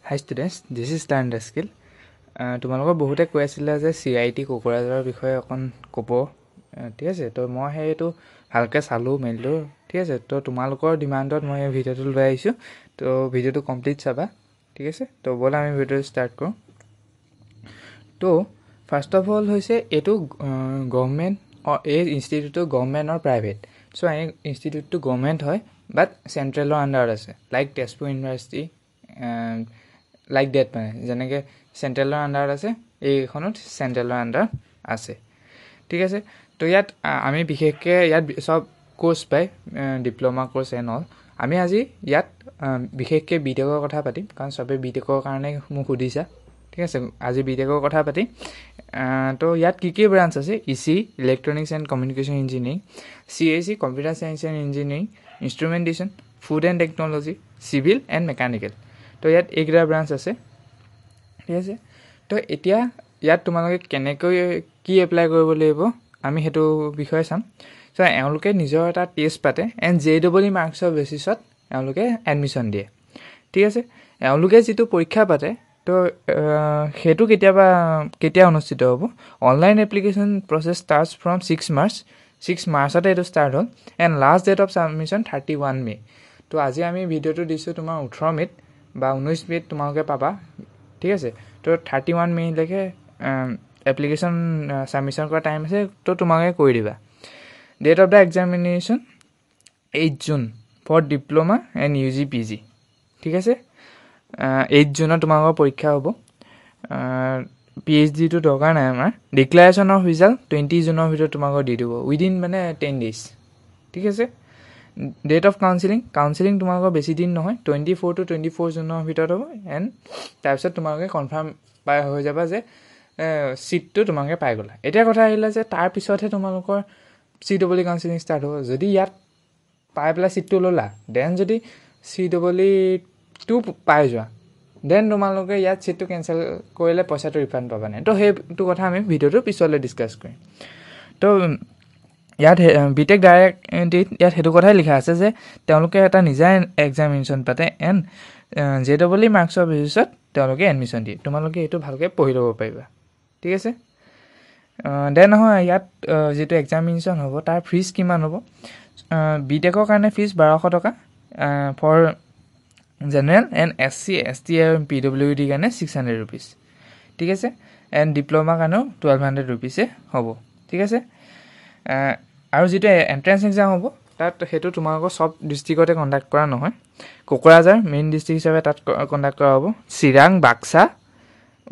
Hi students, this is Stan Skill. তোমালোকৰ বহুতে কৈ আছিলে যে CIT কোকৰাঝাৰৰ বিষয়ে অকণ ক'ব ঠিক আছে তো মই সেইটো ভালকৈ চালোঁ মেলিলোঁ ঠিক আছে তো তোমালোকৰ ডিমাণ্ডত মই এই ভিডিঅ'টো লৈ আহিছোঁ তো ভিডিঅ'টো কমপ্লিট চাবা ঠিক আছে তো ব'লা আমি ভিডিঅ'টো ষ্টাৰ্ট কৰোঁ তো ফাৰ্ষ্ট অফ অল হৈছে এইটো গভৰ্ণমেণ্ট এই ইনষ্টিটিউটটো গভৰ্ণমেণ্ট অৰ প্ৰাইভেট চ' এই ইনষ্টিটিউটটো গভৰ্ণমেণ্ট হয় বাট চেণ্ট্ৰেলৰ আণ্ডাৰত আছে like Tezpur university like that মানে যেনেকৈ চেণ্ট্ৰেলৰ আণ্ডাৰত আছে এইখনত চেণ্ট্ৰেলৰ আণ্ডাৰত আছে ঠিক আছে তো ইয়াত আমি বিশেষকৈ ইয়াত চব কোৰ্চ পায় ডিপ্ল'মা কোৰ্চ এণ্ড অল আমি আজি ইয়াত বিশেষকৈ বিটেকৰ কথা পাতিম কাৰণ চবেই বিটেকৰ কাৰণে মোক সুধিছা ঠিক আছে আজি বিটেকৰ কথা পাতিম তো ইয়াত কি ব্ৰাঞ্চ আছে EC electronics and communication engineering CAC computer science and engineering instrumentation food and technology civil and mechanical তো ইয়াত এইকেইটা ব্ৰাঞ্চ আছে ঠিক আছে তো এতিয়া ইয়াত তোমালোকে কেনেকৈ কি এপ্লাই কৰিব লাগিব আমি সেইটো বিষয়ে চাম চ' এওঁলোকে নিজৰ এটা টেষ্ট পাতে এণ্ড JEE মাৰ্কছৰ বেচিছত এওঁলোকে এডমিশ্যন দিয়ে ঠিক আছে এওঁলোকে যিটো পৰীক্ষা পাতে তো সেইটো কেতিয়া অনুষ্ঠিত হ'ব online application process starts from 6 মাৰ্চতে এইটো ষ্টাৰ্ট হ'ল and last date of submission 31 May তো আজি আমি ভিডিঅ'টো দিছোঁ তোমাৰ 18 মেত বা 19 মেত তোমালোকে পাবা ঠিক আছে তো 31 মেলৈকে এপ্লিকেশ্যন ছাবমিশ্যন কৰা টাইম আছে তো তোমালোকে কৰি দিবা date of the examination 8 June for diploma and UG PG ঠিক আছে 8 জুনত তোমালোকৰ পৰীক্ষা হ'ব PhDটো দৰকাৰ নাই আমাৰ ডিক্লাৰেশ্যন অফ ৰিজাল্ট 20 জুনৰ ভিতৰত তোমালোকক দি দিব উইদিন মানে 10 ডেইজ ঠিক আছে ডেট অফ কাউন্সিলিং তোমালোকৰ বেছি দিন নহয় 24 to 24 জুনৰ ভিতৰত হ'ব এণ্ড তাৰপিছত তোমালোকে কনফাৰ্ম হৈ যাবা যে ছিটটো তোমালোকে পাই গ'লা এতিয়া কথা আহিলে যে তাৰপিছতহে তোমালোকৰ CEE কাউন্সিলিং ষ্টাৰ্ট হ'ব যদি ইয়াত পাই পেলাই ছিটটো ল'লা দেন যদি CEE-টো পাই যোৱা দেন তোমালোকে ইয়াত ছিটটো কেঞ্চেল কৰিলে পইচাটো ৰিফাণ্ড পাবা নাই তো সেইটো কথা আমি ভিডিঅ'টো পিছলৈ ডিছকাছ কৰিম তো ইয়াত বিটেক ডাইৰেক্ট ইয়াত সেইটো কথাই লিখা আছে যে তেওঁলোকে এটা নিজা এক্সামিনেশ্যন পাতে এণ্ড JEE মাৰ্কছৰ বেচিছত তেওঁলোকে এডমিশ্যন দিয়ে তোমালোকে এইটো ভালকৈ পঢ়ি ল'ব পাৰিবা ঠিক আছে দেন নহয় ইয়াত যিটো এক্সামিনেশ্যন হ'ব তাৰ ফিজ কিমান হ'ব বিটেকৰ কাৰণে ফিজ 1200 টকা for general and SC ST আৰু PWD কাৰণে 600 ৰুপিজ ঠিক আছে এণ্ড ডিপ্ল'মাৰ কাৰণেও 1200 ৰুপিজে হ'ব ঠিক আছে আৰু যিটো এণ্ট্ৰেঞ্চ এক্সাম হ'ব তাত সেইটো তোমালোকৰ চব ডিষ্ট্ৰিক্টতে কণ্ডাক্ট কৰা নহয় কোকৰাঝাৰ মেইন ডিষ্ট্ৰিক্ট হিচাপে তাত কণ্ডাক্ট কৰা হ'ব চিৰাং বাক্সা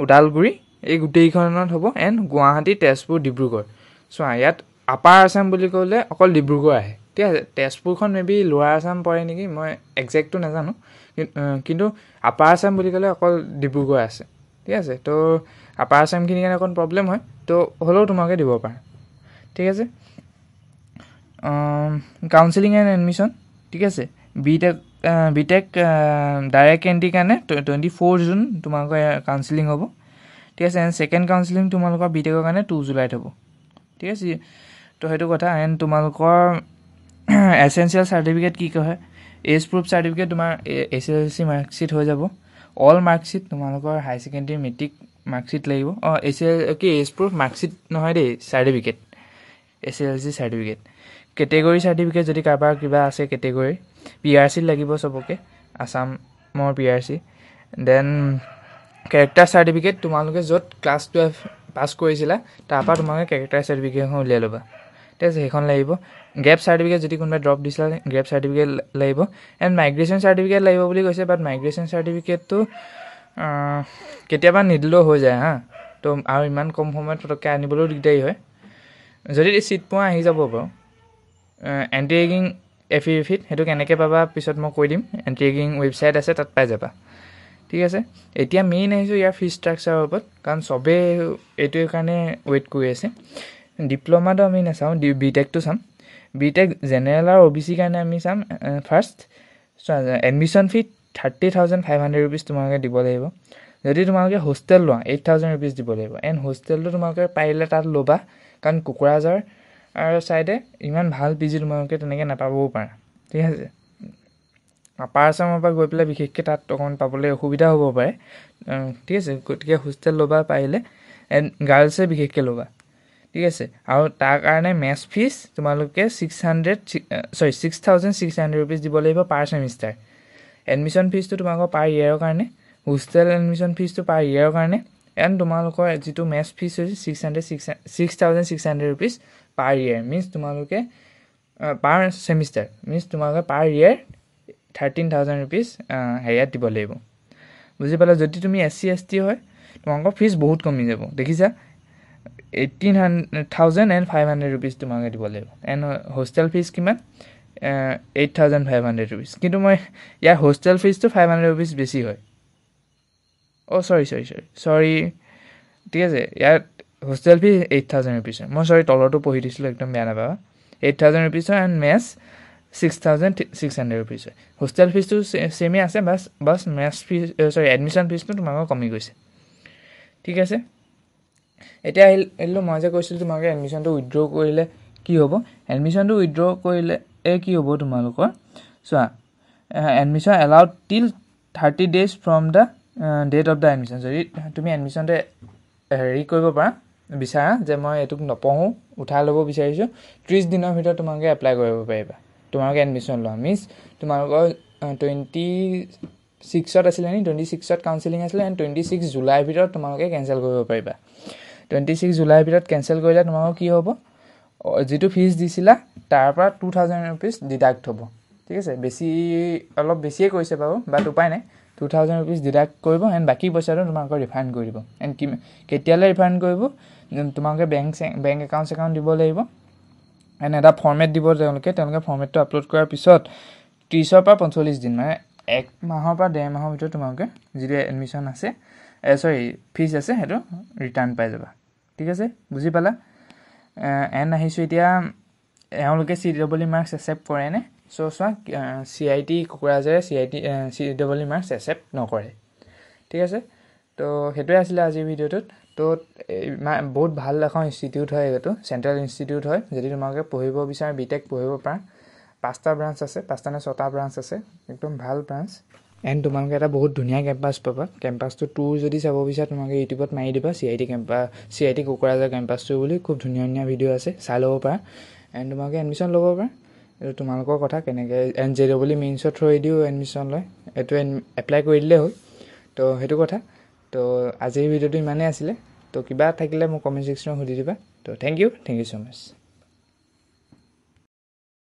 ওদালগুৰি এই গোটেইখনত হ'ব এণ্ড গুৱাহাটী তেজপুৰ ডিব্ৰুগড় চোৱা ইয়াত আপাৰ আছাম বুলি ক'লে অকল ডিব্ৰুগড় আহে ঠিক আছে তেজপুৰখন মেবি লোৱাৰ আছাম পৰে নেকি মই একজেক্টটো নাজানো কিন্তু আপাৰ আছাম বুলি ক'লে অকল ডিব্ৰুগড় আছে ঠিক আছে তো আপাৰ আছামখিনিৰ কাৰণে অকণ প্ৰব্লেম হয় তো হ'লেও তোমালোকে দিব পাৰা ঠিক আছে কাউন্সিলিং এণ্ড এডমিশ্যন ঠিক আছে বিটেক ডাইৰেক্ট এণ্ট্ৰিৰ কাৰণে 24 জুন তোমালোকৰ কাউন্সিলিং হ'ব ঠিক আছে এণ্ড ছেকেণ্ড কাউন্সিলিং তোমালোকৰ বিটেকৰ কাৰণে 2 জুলাইত হ'ব ঠিক আছে তো সেইটো কথা এণ্ড তোমালোকৰ এছেঞ্চিয়েল চাৰ্টিফিকেট কি হয় এজ প্ৰুফ চাৰ্টিফিকেট তোমাৰ SSLC মাৰ্কশ্বিট হৈ যাব অল মাৰ্কশ্বিট তোমালোকৰ হাই ছেকেণ্ডেৰী মেট্ৰিক মাৰ্কশ্বিট লাগিব এজ প্ৰুফ মাৰ্কশ্বিট নহয় দেই certificate SSLC certificate category certificate যদি কাৰোবাৰ কিবা আছে কেটেগৰী PRC লাগিব চবকে আছামৰ PRC দেন কেৰেক্টাৰ চাৰ্টিফিকেট তোমালোকে য'ত ক্লাছ 12 পাছ কৰিছিলা তাৰপৰা তোমালোকে কেৰেক্টাৰ চাৰ্টিফিকেটখন উলিয়াই ল'বা ঠিক আছে সেইখন লাগিব গেপ চাৰ্টিফিকেট যদি কোনোবাই ড্ৰপ দিছিলা গেপ চাৰ্টিফিকেট লাগিব এণ্ড মাইগ্ৰেশ্যন চাৰ্টিফিকেট লাগিব বুলি কৈছে বাট মাইগ্ৰেশ্যন চাৰ্টিফিকেটটো কেতিয়াবা নিদিলেও হৈ যায় তো আৰু ইমান কম সময়ত পটককৈ আনিবলৈও দিগদাৰী হয় যদি ছিট পোৱা আহি যাব বাৰু এণ্টি ৰেগিং এফিডেভিট সেইটো কেনেকৈ পাবা পিছত মই কৈ দিম এণ্টি ৰেগিং ৱেবছাইট আছে তাত পাই যাবা ঠিক আছে এতিয়া মেইন আহিছোঁ ইয়াৰ ফিজ ষ্ট্ৰাকচাৰৰ ওপৰত কাৰণ চবেই এইটোৰ কাৰণে ৱেইট কৰি আছে ডিপ্ল'মাটো আমি নাচাওঁ বিটেকটো চাম বিটেক জেনেৰেল আৰু OBC কাৰণে আমি চাম ফাৰ্ষ্ট এডমিশ্যন ফি 30,500 ৰুপিজ তোমালোকে দিব লাগিব যদি তোমালোকে হোষ্টেল লোৱা 8,000 ৰুপিজ দিব লাগিব এণ্ড হোষ্টেলটো তোমালোকে পাৰিলে তাত ল'বা কাৰণ কোকৰাঝাৰ আৰু ছাইডে ইমান ভাল PG তোমালোকে তেনেকৈ নাপাবও পাৰা ঠিক আছে আপাৰ আছামৰ পৰা গৈ পেলাই বিশেষকৈ তাত অকণমান পাবলৈ অসুবিধা হ'ব পাৰে, ঠিক আছে। গতিকে হোষ্টেল ল'বা পাৰিলে, গাৰ্লছে বিশেষকৈ ল'বা, ঠিক আছে। আৰু তাৰ কাৰণে মেথছ ফিজ তোমালোকে 6,600 ৰুপিজ দিব লাগিব পাৰ ছেমিষ্টাৰ। এডমিশ্যন ফিজটো তোমালোকৰ পাৰ ইয়েৰৰ কাৰণে, হোষ্টেল এডমিশ্যন ফিজটো পাৰ ইয়েৰৰ কাৰণে, এণ্ড তোমালোকৰ যিটো মেথছ ফিজ হৈছে 6,600 ৰুপিজ পাৰ ইয়েৰ। মিনছ তোমালোকে পাৰ ছেমিষ্টাৰ, মিনছ তোমালোকে পাৰ ইয়েৰ 13,000 ৰুপিজ হেৰিয়াত দিব লাগিব, বুজি পালা। যদি তুমি SC ST হয় তোমালোকৰ ফিজ বহুত কমি যাব, দেখিছা। 18,500 ৰুপিজ তোমালোকে দিব লাগিব। এণ্ড হোষ্টেল ফিজ কিমান? 8,500 ৰুপিজ। কিন্তু মই ইয়াৰ হোষ্টেল ফিজটো 500 ৰুপিজ বেছি হয়। চৰি, ঠিক আছে। ইয়াত হোষ্টেল ফিজ 8,000 ৰুপিজ হয়। মই তলৰটো পঢ়ি দিছিলোঁ, একদম বেয়া নাপাবা। 8,000 ৰুপিজ হয় এণ্ড মেথছ 6,600 ৰুপিজ হয়। হোষ্টেল ফিজটো ছেমেই আছে, বাছ মেথছ ফিজ এডমিশ্যন ফিজটো তোমালোকৰ কমি গৈছে, ঠিক আছে। এতিয়া আহিলোঁ মই যে কৈছিলোঁ তোমালোকে এডমিশ্যনটো উইথড্ৰ কৰিলে কি হ'ব। এডমিশ্যনটো উইথড্ৰ কৰিলে কি হ'ব তোমালোকৰ, চোৱা, admission allowed till 30 days from the date of the admission. যদি তুমি এডমিশ্যনটো হেৰি কৰিব পাৰা, বিচাৰা যে মই এইটোক নপঢ়োঁ, উঠাই ল'ব বিচাৰিছোঁ, 30 দিনৰ ভিতৰত তোমালোকে এপ্লাই কৰিব পাৰিবা। তোমালোকে এডমিশ্যন লোৱা মিনছ তোমালোকৰ 26ত আছিলে নি, 26ত কাউন্সেলিং আছিলে, এণ্ড 26 জুলাইৰ ভিতৰত তোমালোকে কেঞ্চেল কৰিব পাৰিবা। 26 জুলাইৰ ভিতৰত কেঞ্চেল কৰিলে তোমালোকৰ কি হ'ব, যিটো ফিজ দিছিলা তাৰ পৰা 2,000 ৰুপিজ ডিডাক্ট হ'ব, ঠিক আছে। অলপ বেছিয়ে কৰিছে বাৰু, বাট উপায় নাই। 2,000 ৰুপিজ ডিডাক্ট কৰিব, এণ্ড বাকী পইচাটো তোমালোকৰ ৰিফাণ্ড কৰি দিব। এণ্ড কেতিয়ালৈ ৰিফাণ্ড কৰিব, তোমালোকে বেংক একাউণ্ট দিব লাগিব, এণ্ড এটা ফৰ্মেট দিব তেওঁলোকে ফৰ্মেটটো আপলোড কৰাৰ পিছত 30ৰ পৰা 45 দিন, মানে 1 মাহৰ পৰা 1.5 মাহৰ ভিতৰত তোমালোকে যিটো এডমিশ্যন আছে ফিজ আছে সেইটো ৰিটাৰ্ণ পাই যাবা, ঠিক আছে, বুজি পালা। এণ্ড আহিছোঁ এতিয়া, এওঁলোকে CEE মাৰ্কছ একচেপ্ট কৰেনে? চোৱা, CIT কোকৰাঝাৰে CEE মাৰ্কছ একচেপ্ট নকৰে, ঠিক আছে। তো সেইটোৱে আছিলে আজিৰ ভিডিঅ'টোত। তো বহুত ভাল এখন ইনষ্টিটিউট হয়, এইটো চেণ্ট্ৰেল ইনষ্টিটিউট হয়। যদি তোমালোকে পঢ়িব বিচাৰা, BTech পঢ়িব পাৰা, 5টা ব্ৰাঞ্চ আছে, 5টা নে 6টা ব্ৰাঞ্চ আছে, একদম ভাল ব্ৰাঞ্চ। এণ্ড তোমালোকে এটা বহুত ধুনীয়া কেম্পাছ পাবা। কেম্পাছটো টুৰ যদি চাব বিচাৰা তোমালোকে ইউটিউবত মাৰি দিবা CIT কোকৰাঝাৰ কেম্পাছটো বুলি, খুব ধুনীয়া ধুনীয়া ভিডিঅ' আছে, চাই ল'ব পাৰা। এণ্ড তোমালোকে এডমিশ্যন ল'ব পাৰা, এইটো তোমালোকৰ কথা কেনেকৈ। এণ্ড JEE মেইনছৰ থ্ৰুৱেদিও এডমিশ্যন লয়, এইটো এপ্লাই কৰি দিলেই হ'ল। তো সেইটো কথা। তো আজিৰ ভিডিঅ'টো ইমানেই আছিলে। তো কিবা থাকিলে মোক কমেণ্ট ছেকশ্যনত সুধি দিবা। তো থেংক ইউ ছ' মাছ।